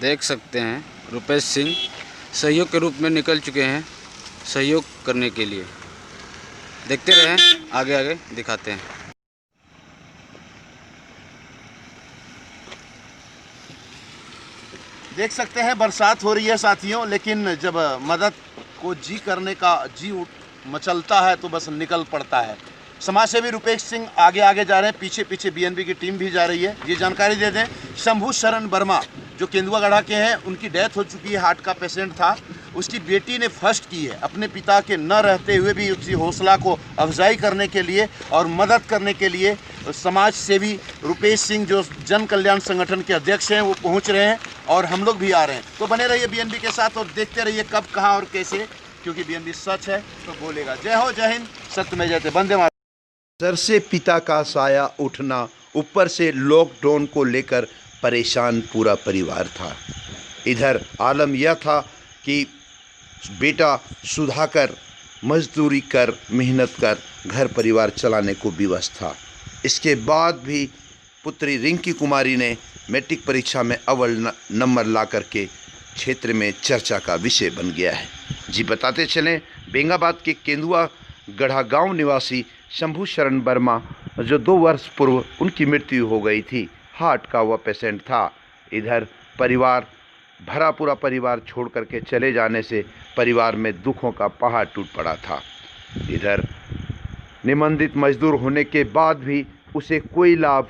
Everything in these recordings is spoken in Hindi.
देख सकते हैं रुपेश सिंह सहयोग के रूप में निकल चुके हैं सहयोग करने के लिए। देखते रहें, आगे आगे दिखाते हैं। देख सकते हैं बरसात हो रही है साथियों, लेकिन जब मदद को जी करने का मचलता है तो बस निकल पड़ता है। समाज सेवी रुपेश सिंह आगे आगे जा रहे हैं, पीछे पीछे बीएनबी की टीम भी जा रही है। ये जानकारी दे दें, शंभू शरण वर्मा जो केंदुआ गढ़ा के हैं, उनकी डेथ हो चुकी है, हार्ट का पेशेंट था। उसकी बेटी ने फर्स्ट की है अपने पिता के न रहते हुए भी उसकी हौसला को अफजाई करने के लिए और मदद करने के लिए समाज सेवी रुपेश सिंह जो जन कल्याण संगठन के अध्यक्ष हैं वो पहुंच रहे हैं और हम लोग भी आ रहे हैं। तो बने रहिए बीएनबी के साथ और देखते रहिए कब, कहाँ और कैसे, क्योंकि बीएनबी सच है तो बोलेगा। जय हो, जय हिंद, सत्य में जयते, वंदे मातरम। सर से पिता का साया उठना, ऊपर से लॉकडाउन को लेकर परेशान पूरा परिवार था। इधर आलम यह था कि बेटा सुधाकर मजदूरी कर, मेहनत कर घर परिवार चलाने को विवश था। इसके बाद भी पुत्री रिंकी कुमारी ने मैट्रिक परीक्षा में अव्वल नंबर ला करके क्षेत्र में चर्चा का विषय बन गया है। जी बताते चलें, बेंगाबाद के केंदुआ गढ़ा गांव निवासी शंभू शरण वर्मा जो 2 वर्ष पूर्व उनकी मृत्यु हो गई थी, हार्ट का वह पेशेंट था। इधर परिवार पूरा परिवार छोड़ करके चले जाने से परिवार में दुखों का पहाड़ टूट पड़ा था। इधर निबंधित मजदूर होने के बाद भी उसे कोई लाभ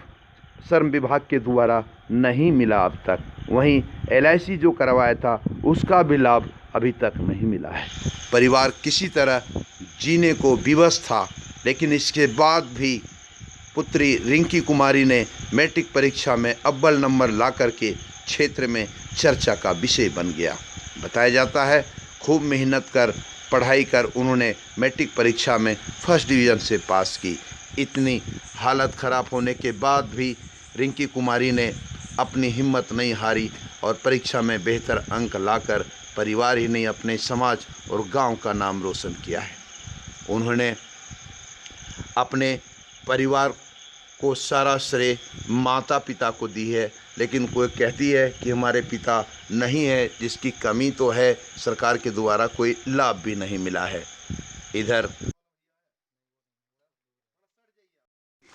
श्रम विभाग के द्वारा नहीं मिला अब तक। वहीं LIC जो करवाया था उसका भी लाभ अभी तक नहीं मिला है। परिवार किसी तरह जीने को विवश था, लेकिन इसके बाद भी पुत्री रिंकी कुमारी ने मैट्रिक परीक्षा में अव्वल नंबर ला करके क्षेत्र में चर्चा का विषय बन गया। बताया जाता है खूब मेहनत कर, पढ़ाई कर उन्होंने मैट्रिक परीक्षा में फर्स्ट डिवीज़न से पास की। इतनी हालत ख़राब होने के बाद भी रिंकी कुमारी ने अपनी हिम्मत नहीं हारी और परीक्षा में बेहतर अंक लाकर परिवार ही नहीं अपने समाज और गांव का नाम रोशन किया है। उन्होंने अपने परिवार को सारा श्रेय माता पिता को दी है, लेकिन कोई कहती है कि हमारे पिता नहीं है, जिसकी कमी तो है, सरकार के द्वारा कोई लाभ भी नहीं मिला है। इधर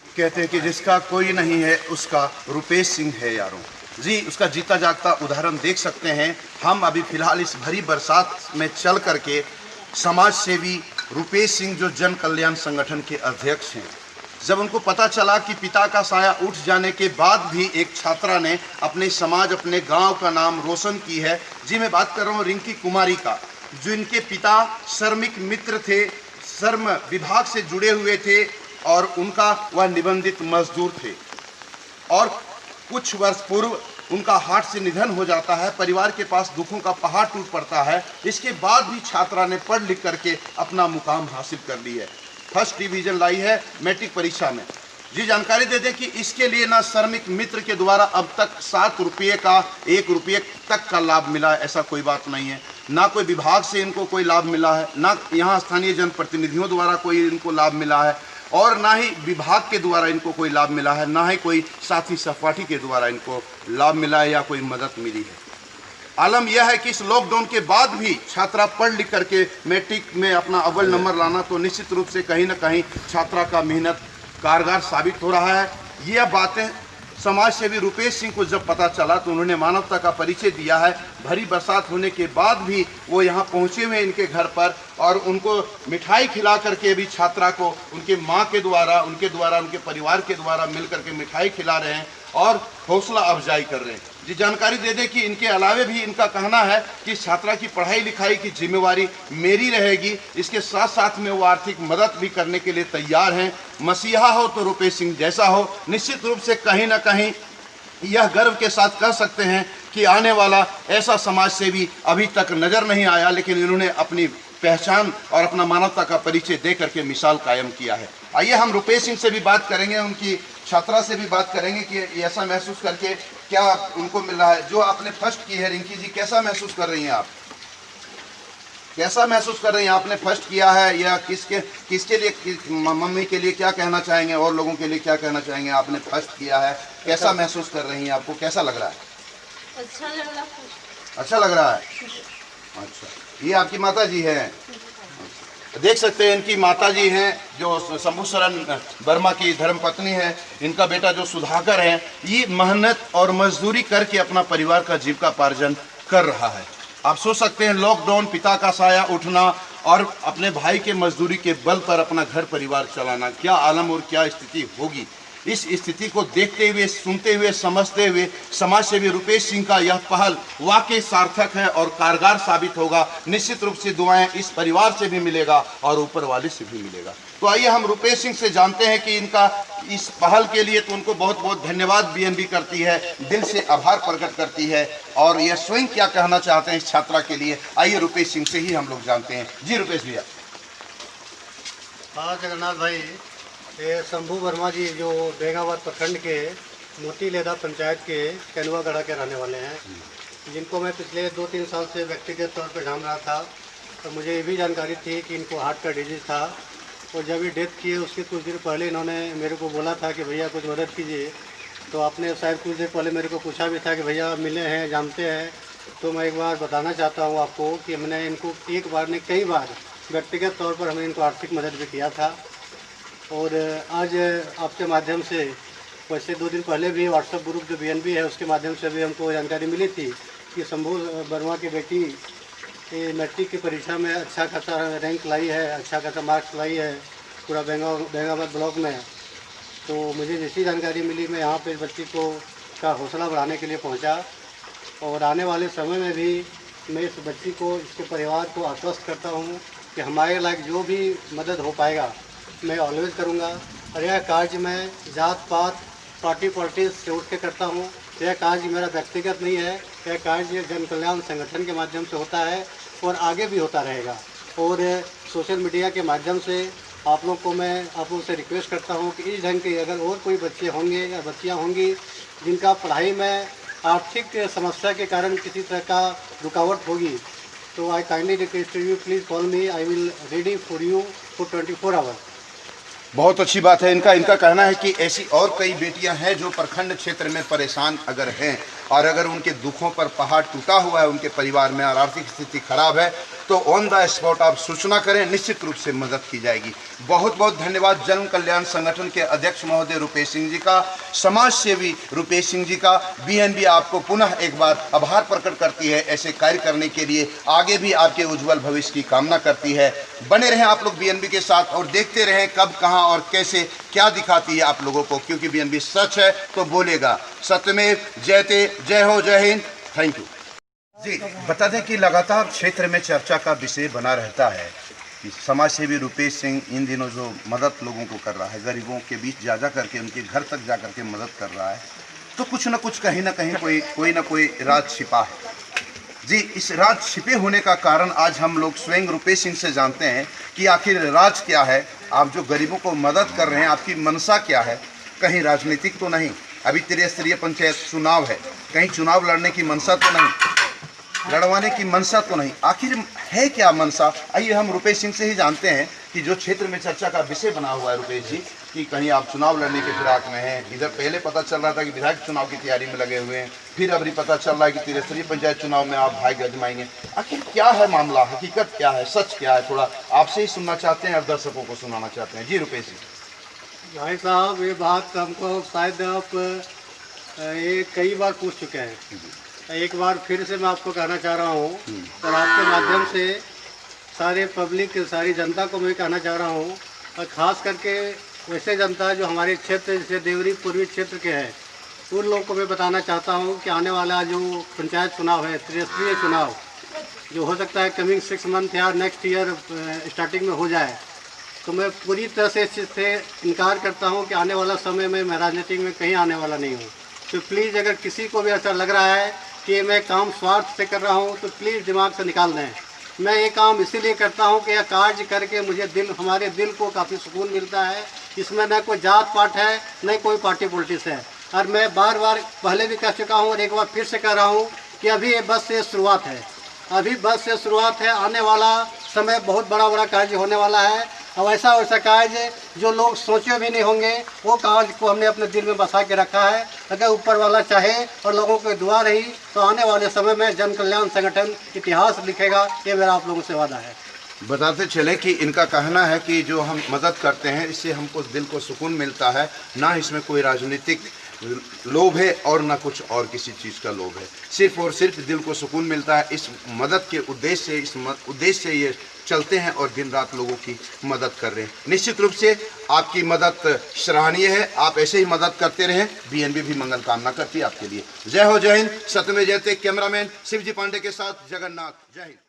कहते हैं कि जिसका कोई नहीं है उसका रुपेश सिंह है यारों। जी, उसका जीता जागता उदाहरण देख सकते हैं। हम अभी फिलहाल इस भरी बरसात में चल करके समाज सेवी रुपेश सिंह जो जन कल्याण संगठन के अध्यक्ष हैं, जब उनको पता चला कि पिता का साया उठ जाने के बाद भी एक छात्रा ने अपने समाज, अपने गांव का नाम रोशन की है। जी, मैं बात कर रहा हूँ रिंकी कुमारी का, जो इनके पिता श्रमिक मित्र थे, श्रम विभाग से जुड़े हुए थे और उनका वह निबंधित मजदूर थे और कुछ वर्ष पूर्व उनका हार्ट से निधन हो जाता है। परिवार के पास दुखों का पहाड़ टूट पड़ता है। इसके बाद भी छात्रा ने पढ़ लिख करके अपना मुकाम हासिल कर ली है, फर्स्ट डिवीजन लाई है मैट्रिक परीक्षा में। जी, जानकारी दे दें कि इसके लिए ना श्रमिक मित्र के द्वारा अब तक 7 रुपये का 1 रुपये तक का लाभ मिला है, ऐसा कोई बात नहीं है। ना कोई विभाग से इनको कोई लाभ मिला है, ना यहाँ स्थानीय जनप्रतिनिधियों द्वारा कोई इनको लाभ मिला है और ना ही विभाग के द्वारा इनको कोई लाभ मिला है, ना ही कोई साथी सहपाठी के द्वारा इनको लाभ मिला है या कोई मदद मिली है। आलम यह है कि इस लॉकडाउन के बाद भी छात्रा पढ़ लिख करके मैट्रिक में अपना अव्वल नंबर लाना तो निश्चित रूप से कहीं ना कहीं छात्रा का मेहनत कारगर साबित हो रहा है। यह बातें समाज सेवी रुपेश सिंह को जब पता चला तो उन्होंने मानवता का परिचय दिया है। भरी बरसात होने के बाद भी वो यहाँ पहुँचे हुए इनके घर पर और उनको मिठाई खिला करके भी छात्रा को उनके माँ के द्वारा, उनके परिवार के द्वारा मिल करके मिठाई खिला रहे हैं और हौसला अफजाई कर रहे हैं। जी, जानकारी दे दें कि इनके अलावे भी इनका कहना है कि छात्रा की पढ़ाई लिखाई की जिम्मेवारी मेरी रहेगी। इसके साथ साथ में वो आर्थिक मदद भी करने के लिए तैयार हैं। मसीहा हो तो रुपेश सिंह जैसा हो। निश्चित रूप से कहीं ना कहीं यह गर्व के साथ कह सकते हैं कि आने वाला ऐसा समाज सेवी अभी तक नज़र नहीं आया, लेकिन इन्होंने अपनी पहचान और अपना मानवता का परिचय दे करके मिसाल कायम किया है। आइए हम रुपेश सिंह से भी बात करेंगे, उनकी छात्रा से भी बात करेंगे कि ऐसा महसूस करके क्या उनको मिल रहा है। जो आपने फर्स्ट की है रिंकी जी, कैसा महसूस कर रही हैं आप? कैसा महसूस कर रही हैं? आपने फर्स्ट किया है या किसके लिए, मम्मी के लिए क्या कहना चाहेंगे और लोगों के लिए क्या कहना चाहेंगे? आपने फर्स्ट किया है, कैसा महसूस कर रही हैं, आपको कैसा लग रहा है? अच्छा लग रहा है। अच्छा लग रहा है। अच्छा, ये आपकी माता जी हैं। देख सकते हैं इनकी माता जी हैं जो शंभू शरण वर्मा की धर्मपत्नी है। इनका बेटा जो सुधाकर है, ये मेहनत और मजदूरी करके अपना परिवार का जीविकापार्जन कर रहा है। आप सोच सकते हैं लॉकडाउन, पिता का साया उठना और अपने भाई के मजदूरी के बल पर अपना घर परिवार चलाना, क्या आलम और क्या स्थिति होगी। इस स्थिति को देखते हुए, सुनते हुए, समझते हुए समाज सेवी रुपेश सिंह का यह पहल वाकई सार्थक है और कारगर साबित होगा। निश्चित रूप से दुआएं इस परिवार से भी मिलेगा और ऊपर वाले से भी मिलेगा। तो आइए हम रुपेश सिंह से जानते हैं कि इनका इस पहल के लिए तो उनको बहुत बहुत धन्यवाद बीएनबी करती है, दिल से आभार प्रकट करती है और यह स्वयं क्या कहना चाहते हैं इस छात्रा के लिए। आइए रुपेश सिंह से ही हम लोग जानते हैं। जी रुपेश भैया। हाँ जगन्नाथ भाई, ये शंभू वर्मा जी जो बेगाबाद प्रखंड के मोतीलेदा पंचायत के कैनुआ गढ़ा के रहने वाले हैं, जिनको मैं पिछले 2-3 साल से व्यक्तिगत तौर पर जान रहा था। और मुझे ये भी जानकारी थी कि इनको हार्ट का डिजीज़ था और जब ये डेथ किए उसके कुछ देर पहले इन्होंने मेरे को बोला था कि भैया कुछ मदद कीजिए। तो आपने शायद कुछ देर पहले मेरे को पूछा भी था कि भैया मिले हैं, जानते हैं। तो मैं एक बार बताना चाहता हूँ आपको कि हमने इनको एक बार नहीं कई बार व्यक्तिगत तौर पर हमने इनको आर्थिक मदद भी किया था। और आज आपके माध्यम से, वैसे 2 दिन पहले भी व्हाट्सएप ग्रुप जो बीएनबी है उसके माध्यम से भी हमको जानकारी मिली थी कि शंभू वर्मा की बेटी मैट्रिक की परीक्षा में अच्छा खासा रैंक लाई है, अच्छा खासा मार्क्स लाई है पूरा बेंगाबाद ब्लॉक में। तो मुझे जैसी जानकारी मिली मैं यहाँ पे बच्ची को का हौसला बढ़ाने के लिए पहुँचा और आने वाले समय में भी मैं इस बच्ची को, इसके परिवार को आश्वस्त करता हूँ कि हमारे लायक जो भी मदद हो पाएगा मैं ऑलवेज करूँगा। और यह कार्य मैं जात पात, पार्टी पॉलिटिक्स से उठ के करता हूँ। यह कार्य मेरा व्यक्तिगत नहीं है, यह कार्य जन कल्याण संगठन के माध्यम से होता है और आगे भी होता रहेगा। और सोशल मीडिया के माध्यम से आप लोगों से रिक्वेस्ट करता हूँ कि इस ढंग के अगर और कोई बच्चे होंगे या बच्चियाँ होंगी जिनका पढ़ाई में आर्थिक समस्या के कारण किसी तरह का रुकावट होगी, तो आई kindly request you please call me, I will ready for you for 24 hours. बहुत अच्छी बात है। इनका कहना है कि ऐसी और कई बेटियां हैं जो प्रखंड क्षेत्र में परेशान अगर हैं और अगर उनके दुखों पर पहाड़ टूटा हुआ है उनके परिवार में और आर्थिक स्थिति खराब है तो ऑन द स्पॉट आप सूचना करें, निश्चित रूप से मदद की जाएगी। बहुत बहुत धन्यवाद जन कल्याण संगठन के अध्यक्ष महोदय रुपेश सिंह जी का, समाज सेवी रुपेश सिंह जी का। बीएनबी आपको पुनः एक बार आभार प्रकट करती है ऐसे कार्य करने के लिए, आगे भी आपके उज्जवल भविष्य की कामना करती है। बने रहें आप लोग बीएनबी के साथ और देखते रहें कब, कहां और कैसे क्या दिखाती है आप लोगों को, क्योंकि बीएनबी सच है तो बोलेगा। सत्यमेव जयते। जय हो, जय हिंद। थैंक यू जी। बता दें कि लगातार क्षेत्र में चर्चा का विषय बना रहता है कि समाज सेवी रुपेश सिंह इन दिनों जो मदद लोगों को कर रहा है, गरीबों के बीच जा करके उनके घर तक जा करके मदद कर रहा है, तो कुछ न कुछ कहीं ना कहीं कोई ना कोई राज छिपा है। जी, इस राज छिपे होने का कारण आज हम लोग स्वयं रुपेश सिंह से जानते हैं कि आखिर राज क्या है। आप जो गरीबों को मदद कर रहे हैं, आपकी मनसा क्या है? कहीं राजनीतिक तो नहीं? अभी त्रिस्तरीय पंचायत चुनाव है, कहीं चुनाव लड़ने की मनसा तो नहीं, लड़वाने की मनसा तो नहीं, आखिर है क्या मनसा? आइए हम रुपेश सिंह से ही जानते हैं कि जो क्षेत्र में चर्चा का विषय बना हुआ है रुपेश जी, कि कहीं आप चुनाव लड़ने के फिराक में हैं। इधर पहले पता चल रहा था कि विधायक चुनाव की तैयारी में लगे हुए हैं, फिर अभी पता चल रहा है कि त्रिस्तरीय पंचायत चुनाव में आप भाई आजमाएंगे। आखिर क्या है मामला, हकीकत क्या है, सच क्या है? थोड़ा आपसे ही सुनना चाहते हैं और दर्शकों को सुनाना चाहते हैं। जी रुपेश जी। भाई साहब, ये बात हमको शायद आप ये कई बार पूछ चुके हैं, एक बार फिर से मैं आपको कहना चाह रहा हूँ और आपके माध्यम से सारे पब्लिक, सारी जनता को मैं कहना चाह रहा हूँ, और ख़ास करके वैसे जनता जो हमारे क्षेत्र जैसे देवरी पूर्वी क्षेत्र के हैं, उन लोगों को मैं बताना चाहता हूँ कि आने वाला जो पंचायत चुनाव है, त्रिस्तरीय चुनाव, जो हो सकता है कमिंग 6 मंथ या नेक्स्ट ईयर स्टार्टिंग में हो जाए, तो मैं पूरी तरह से इस चीज़ से इनकार करता हूँ कि आने वाला समय में मैं राजनीति में कहीं आने वाला नहीं हूँ। तो प्लीज़ अगर किसी को भी ऐसा लग रहा है कि मैं काम स्वार्थ से कर रहा हूँ तो प्लीज़ दिमाग से निकाल दें। मैं ये काम इसीलिए करता हूँ कि यह कार्य करके मुझे हमारे दिल को काफ़ी सुकून मिलता है। इसमें न कोई जात पात है, न कोई पार्टी पॉलिटिक्स है। और मैं बार बार पहले भी कह चुका हूँ और एक बार फिर से कह रहा हूँ कि अभी ये बस से शुरुआत है, अभी बस से शुरुआत है। आने वाला समय बहुत बड़ा कार्य होने वाला है अब ऐसा हो सका है जो लोग सोचे भी नहीं होंगे वो काज को हमने अपने दिल में बसा के रखा है। अगर ऊपर वाला चाहे और लोगों की दुआ रही तो आने वाले समय में जन कल्याण संगठन इतिहास लिखेगा, ये मेरा आप लोगों से वादा है। बताते चले कि इनका कहना है कि जो हम मदद करते हैं इससे हमको दिल को सुकून मिलता है, ना इसमें कोई राजनीतिक लोभ है और ना कुछ और किसी चीज़ का लोभ है, सिर्फ और सिर्फ दिल को सुकून मिलता है। इस मदद के उद्देश्य से इस उद्देश्य से ये चलते हैं और दिन रात लोगों की मदद कर रहे हैं। निश्चित रूप से आपकी मदद सराहनीय है, आप ऐसे ही मदद करते रहें। बीएनबी भी मंगल कामना करती है आपके लिए। जय हो, जय हिंद, सत्यमेव जयते। कैमरामैन शिवजी पांडे के साथ जगन्नाथ। जय हिंद।